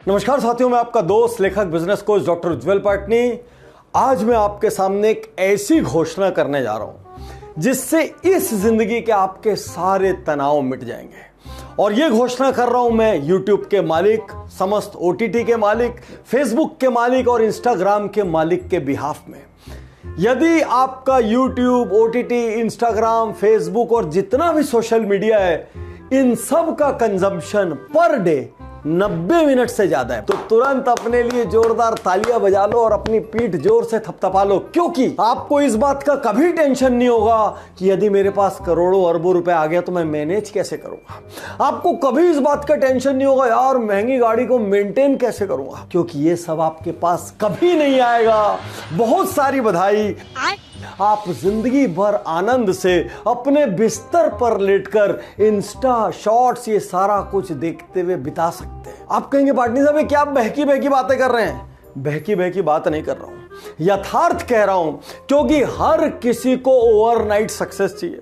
नमस्कार साथियों, मैं आपका दोस्त लेखक बिजनेस कोच डॉक्टर उज्जवल पाटनी। आज मैं आपके सामने एक ऐसी घोषणा करने जा रहा हूं जिससे इस जिंदगी के आपके सारे तनाव मिट जाएंगे। और यह घोषणा कर रहा हूं मैं यूट्यूब के मालिक, समस्त ओटीटी के मालिक, फेसबुक के मालिक और इंस्टाग्राम के मालिक के बिहाफ में। यदि आपका यूट्यूब, ओटीटी, इंस्टाग्राम, फेसबुक और जितना भी सोशल मीडिया है, इन सब का कंजम्पशन पर डे 90 मिनट से ज्यादा है, तो तुरंत अपने लिए जोरदार तालियां बजा लो और अपनी पीठ जोर से थपथपा लो, क्योंकि आपको इस बात का कभी टेंशन नहीं होगा कि यदि मेरे पास करोड़ों अरबों रुपए आ गया तो मैं मैनेज कैसे करूंगा। आपको कभी इस बात का टेंशन नहीं होगा यार महंगी गाड़ी को मेंटेन कैसे करूंगा, क्योंकि ये सब आपके पास कभी नहीं आएगा। बहुत सारी बधाई। आप जिंदगी भर आनंद से अपने बिस्तर पर लेटकर इंस्टा, शॉर्ट्स, ये सारा कुछ देखते हुए बिता सकते हैं। आप कहेंगे पाटनी साहब क्या आप बहकी बहकी बातें कर रहे हैं? बहकी बहकी बात नहीं कर रहा हूं, यथार्थ कह रहा हूं, क्योंकि हर किसी को ओवरनाइट सक्सेस चाहिए,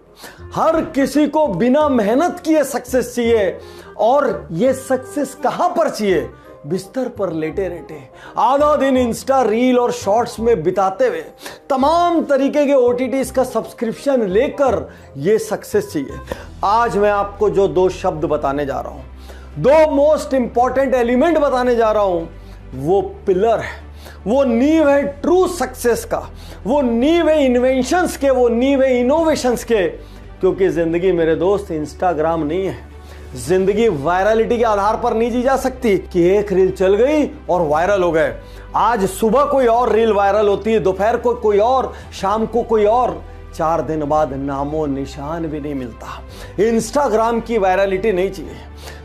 हर किसी को बिना मेहनत किए सक्सेस चाहिए। और ये सक्सेस कहां पर चाहिए? बिस्तर पर लेटे लेटे आधा दिन इंस्टा रील और शॉर्ट्स में बिताते हुए, तमाम तरीके के ओटीटीज का सब्सक्रिप्शन लेकर ये सक्सेस चाहिए। आज मैं आपको जो दो शब्द बताने जा रहा हूं, दो मोस्ट इंपॉर्टेंट एलिमेंट बताने जा रहा हूं, वो पिलर है, वो नींव है ट्रू सक्सेस का, वो नींव है इन्वेंशंस के, वो नींव है इनोवेशंस के। क्योंकि जिंदगी मेरे दोस्त इंस्टाग्राम नहीं है, जिंदगी वायरलिटी के आधार पर नहीं जी जा सकती कि एक रील चल गई और वायरल हो गए। आज सुबह कोई और रील वायरल होती है, दोपहर को कोई और, शाम को कोई और, 4 दिन बाद नामो निशान भी नहीं मिलता। इंस्टाग्राम की वायरलिटी नहीं चाहिए,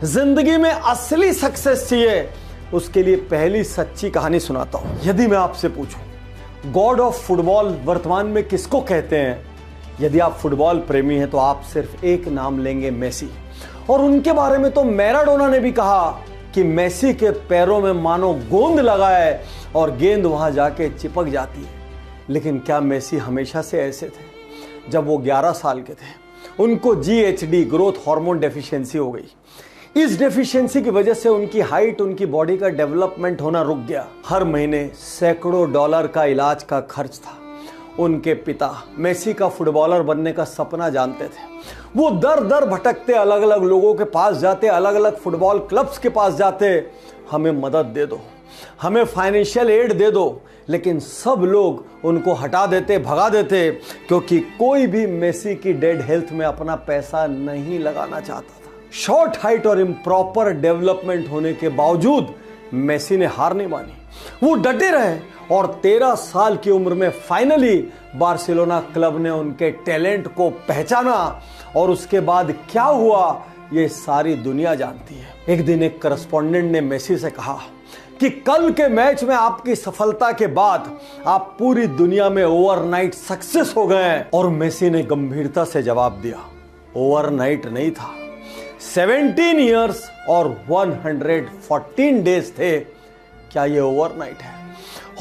जिंदगी में असली सक्सेस चाहिए। उसके लिए पहली सच्ची कहानी सुनाता हूं। यदि मैं आपसे पूछूं गॉड ऑफ फुटबॉल वर्तमान में किसको कहते हैं, यदि आप फुटबॉल प्रेमी हैं तो आप सिर्फ एक नाम लेंगे, मेसी। और उनके बारे में तो मैराडोना ने भी कहा कि मेसी के पैरों में मानो गोंद लगा है और गेंद वहां जाके चिपक जाती है। लेकिन क्या मेसी हमेशा से ऐसे थे? जब वो 11 साल के थे उनको GHD, ग्रोथ हार्मोन डेफिशिएंसी हो गई। इस डेफिशिएंसी की वजह से उनकी हाइट, उनकी बॉडी का डेवलपमेंट होना रुक गया। हर महीने सैकड़ों डॉलर का इलाज का खर्च था। उनके पिता मेसी का फुटबॉलर बनने का सपना जानते थे। वो दर दर भटकते, अलग अलग लोगों के पास जाते, अलग अलग फुटबॉल क्लब्स के पास जाते, हमें मदद दे दो, हमें फाइनेंशियल एड दे दो। लेकिन सब लोग उनको हटा देते, भगा देते, क्योंकि कोई भी मेसी की डेड हेल्थ में अपना पैसा नहीं लगाना चाहता था। शॉर्ट हाइट और इम्प्रॉपर डेवलपमेंट होने के बावजूद मेसी ने हार नहीं मानी, वो डटे रहे और 13 साल की उम्र में फाइनली बार्सिलोना क्लब ने उनके टैलेंट को पहचाना। और उसके बाद क्या हुआ ये सारी दुनिया जानती है। एक दिन एक करस्पॉन्डेंट ने मेसी से कहा कि कल के मैच में आपकी सफलता के बाद आप पूरी दुनिया में ओवरनाइट सक्सेस हो गए हैं। और मेसी ने गंभीरता से जवाब दिया, ओवरनाइट नहीं था, 17 ईयर्स और 114 डेज थे। क्या ये ओवरनाइट है?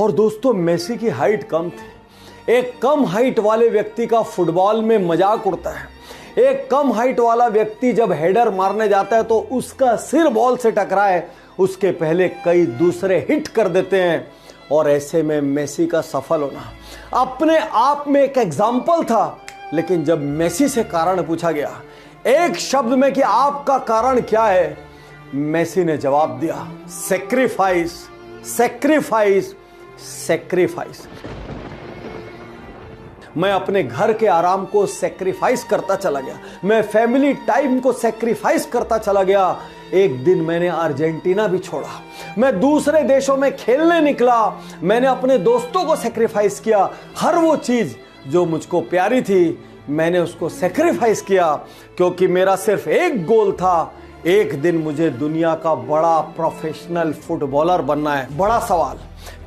और दोस्तों, मेसी की हाइट कम थी। एक कम हाइट वाले व्यक्ति का फुटबॉल में मजाक उड़ता है। एक कम हाइट वाला व्यक्ति जब हेडर मारने जाता है तो उसका सिर बॉल से टकराए उसके पहले कई दूसरे हिट कर देते हैं। और ऐसे में मेसी का सफल होना अपने आप में एक एग्जाम्पल था। लेकिन जब मेसी से कारण पूछा गया एक शब्द में कि आपका कारण क्या है, मेसी ने जवाब दिया, सेक्रीफाइस, सेक्रीफाइस, सेक्रीफाइस। मैं अपने घर के आराम को सेक्रीफाइस करता चला गया, मैं फैमिली टाइम को सेक्रीफाइस करता चला गया। एक दिन मैंने अर्जेंटीना भी छोड़ा, मैं दूसरे देशों में खेलने निकला, मैंने अपने दोस्तों को सेक्रीफाइस किया। हर वो चीज जो मुझको प्यारी थी मैंने उसको सेक्रीफाइस किया, क्योंकि मेरा सिर्फ एक गोल था, एक दिन मुझे दुनिया का बड़ा प्रोफेशनल फुटबॉलर बनना है। बड़ा सवाल,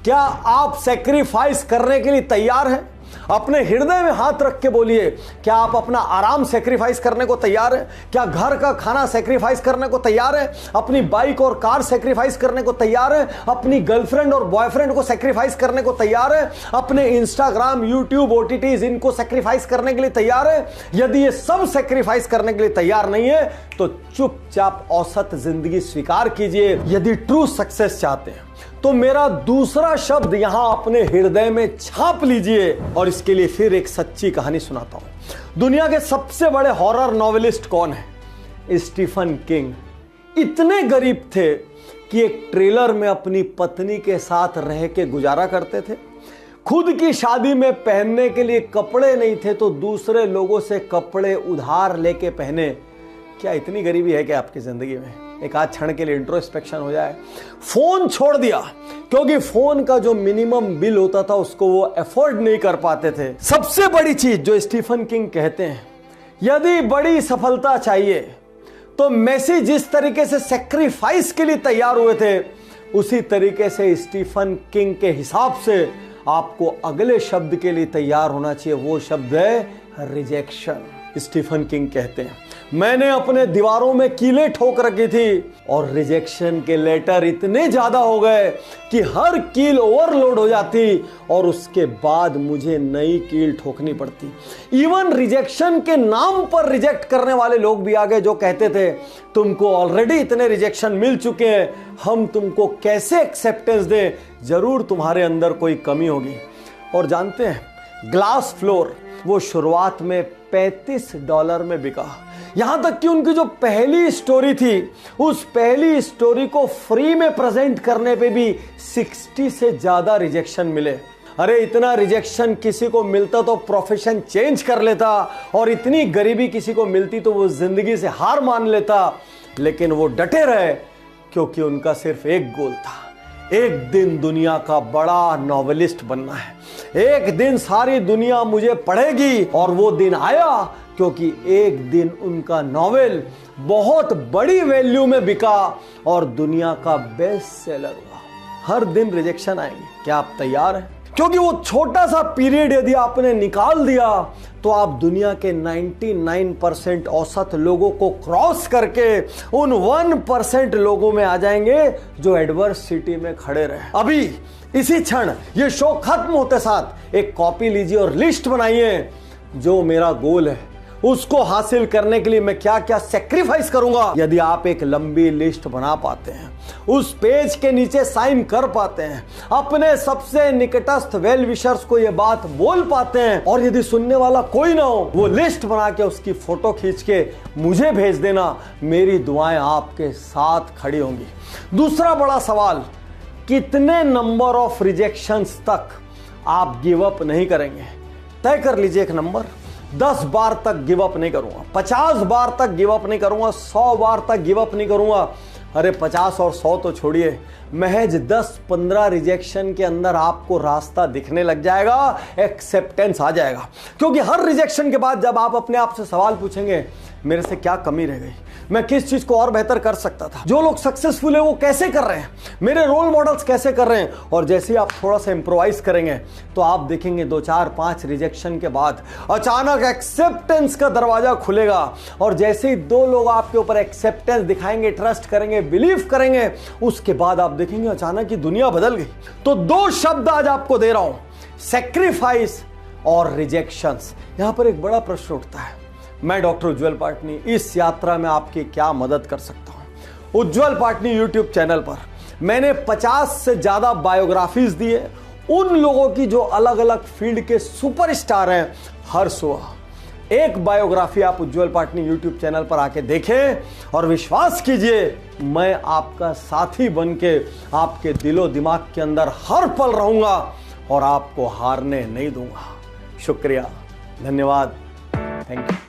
क्या आप सेक्रीफाइस करने के लिए तैयार हैं? अपने हृदय में हाथ रख के बोलिए, क्या आप अपना आराम सेक्रीफाइस करने को तैयार हैं? क्या घर का खाना सेक्रीफाइस करने को तैयार हैं? अपनी बाइक और कार सेक्रीफाइस करने को तैयार हैं? अपनी गर्लफ्रेंड और बॉयफ्रेंड को सेक्रीफाइस करने को तैयार हैं? अपने इंस्टाग्राम, यूट्यूब, ओटीटीज इनको सेक्रीफाइस करने के लिए तैयार हैं? यदि ये सब सेक्रीफाइस करने के लिए तैयार नहीं है तो चुपचाप औसत जिंदगी स्वीकार कीजिए। यदि ट्रू सक्सेस चाहते हैं तो मेरा दूसरा शब्द यहां अपने हृदय में छाप लीजिए। और इसके लिए फिर एक सच्ची कहानी सुनाता हूं। दुनिया के सबसे बड़े हॉरर नॉवेलिस्ट कौन है? Stephen King. इतने गरीब थे कि एक ट्रेलर में अपनी पत्नी के साथ रह के गुजारा करते थे। खुद की शादी में पहनने के लिए कपड़े नहीं थे तो दूसरे लोगों से कपड़े उधार लेके पहने। क्या इतनी गरीबी है क्या आपकी जिंदगी में? एक आध क्षण के लिए इंट्रोस्पेक्शन हो जाए। फोन छोड़ दिया क्योंकि फोन का जो मिनिमम बिल होता था उसको वो अफोर्ड नहीं कर पाते थे। सबसे बड़ी चीज जो स्टीफन किंग कहते हैं, यदि बड़ी सफलता चाहिए तो मेसी जिस तरीके से सेक्रीफाइस के लिए तैयार हुए थे उसी तरीके से स्टीफन किंग के हिसाब से आपको अगले शब्द के लिए तैयार होना चाहिए। वो शब्द है रिजेक्शन। स्टीफन किंग कहते हैं, मैंने अपने दीवारों में कीलें ठोक रखी थी और रिजेक्शन के लेटर इतने ज्यादा हो गए कि हर कील ओवरलोड हो जाती और उसके बाद मुझे नई कील ठोकनी पड़ती। इवन रिजेक्शन के नाम पर रिजेक्ट करने वाले लोग भी आ गए जो कहते थे तुमको ऑलरेडी इतने रिजेक्शन मिल चुके हैं, हम तुमको कैसे एक्सेप्टेंस दें, जरूर तुम्हारे अंदर कोई कमी होगी। और जानते हैं ग्लास फ्लोर वो शुरुआत में $35 में बिका। यहां तक कि उनकी जो पहली स्टोरी थी उस पहली स्टोरी को फ्री में प्रेजेंट करने पे भी 60 से ज्यादा रिजेक्शन मिले। अरे इतना रिजेक्शन किसी को मिलता तो प्रोफेशन चेंज कर लेता, और इतनी गरीबी किसी को मिलती तो वो जिंदगी से हार मान लेता। लेकिन वो डटे रहे क्योंकि उनका सिर्फ एक गोल था, एक दिन दुनिया का बड़ा नॉवेलिस्ट बनना है, एक दिन सारी दुनिया मुझे पढ़ेगी। और वो दिन आया क्योंकि एक दिन उनका नॉवेल बहुत बड़ी वैल्यू में बिका और दुनिया का बेस्ट सेलर हुआ। हर दिन रिजेक्शन आएंगे, क्या आप तैयार हैं? क्योंकि वो छोटा सा पीरियड यदि आपने निकाल दिया तो आप दुनिया के 99% औसत लोगों को क्रॉस करके उन 1% लोगों में आ जाएंगे जो एडवर्सिटी में खड़े रहे। अभी इसी क्षण ये शो खत्म होते साथ एक कॉपी लीजिए और लिस्ट बनाइए, जो मेरा गोल है उसको हासिल करने के लिए मैं क्या क्या सेक्रीफाइस करूंगा। यदि आप एक लंबी लिस्ट बना पाते हैं, उस पेज के नीचे साइन कर पाते हैं, अपने सबसे निकटस्थ वेल विशर्स को यह बात बोल पाते हैं, और यदि सुनने वाला कोई ना हो वो लिस्ट बना के उसकी फोटो खींच के मुझे भेज देना, मेरी दुआएं आपके साथ खड़ी होंगी। दूसरा बड़ा सवाल, कितने नंबर ऑफ रिजेक्शंस तक आप गिव अप नहीं करेंगे? तय कर लीजिए एक नंबर। 10 बार तक गिव अप नहीं करूंगा, 50 बार तक गिव अप नहीं करूंगा, 100 बार तक गिव अप नहीं करूंगा। अरे 50 और 100 तो छोड़िए, महज 10-15 रिजेक्शन के अंदर आपको रास्ता दिखने लग जाएगा, एक्सेप्टेंस आ जाएगा। क्योंकि हर रिजेक्शन के बाद जब आप अपने आप से सवाल पूछेंगे, मेरे से क्या कमी रह गई, मैं किस चीज को और बेहतर कर सकता था, जो लोग सक्सेसफुल है वो कैसे कर रहे हैं, मेरे रोल मॉडल्स कैसे कर रहे हैं, और जैसे ही आप थोड़ा सा इंप्रोवाइज करेंगे तो आप देखेंगे 2, 4, 5 रिजेक्शन के बाद अचानक एक्सेप्टेंस का दरवाजा खुलेगा। और जैसे ही 2 लोग आपके ऊपर एक्सेप्टेंस दिखाएंगे, ट्रस्ट करेंगे, बिलीव करेंगे, उसके बाद आप देखेंगे अचानक ही दुनिया बदल गई। तो 2 शब्द आज आपको दे रहा हूं, सेक्रीफाइस और रिजेक्शंस। यहां पर एक बड़ा प्रश्न उठता है, मैं डॉक्टर उज्जवल पाटनी इस यात्रा में आपकी क्या मदद कर सकता हूं? उज्जवल पाटनी यूट्यूब चैनल पर मैंने 50 से ज्यादा बायोग्राफीज दिए उन लोगों की जो अलग अलग फील्ड के सुपरस्टार हैं। हर सुबह एक बायोग्राफी आप उज्जवल पाटनी यूट्यूब चैनल पर आके देखें और विश्वास कीजिए, मैं आपका साथी बनके आपके दिलो दिमाग के अंदर हर पल रहूंगा और आपको हारने नहीं दूंगा। शुक्रिया, धन्यवाद, थैंक यू।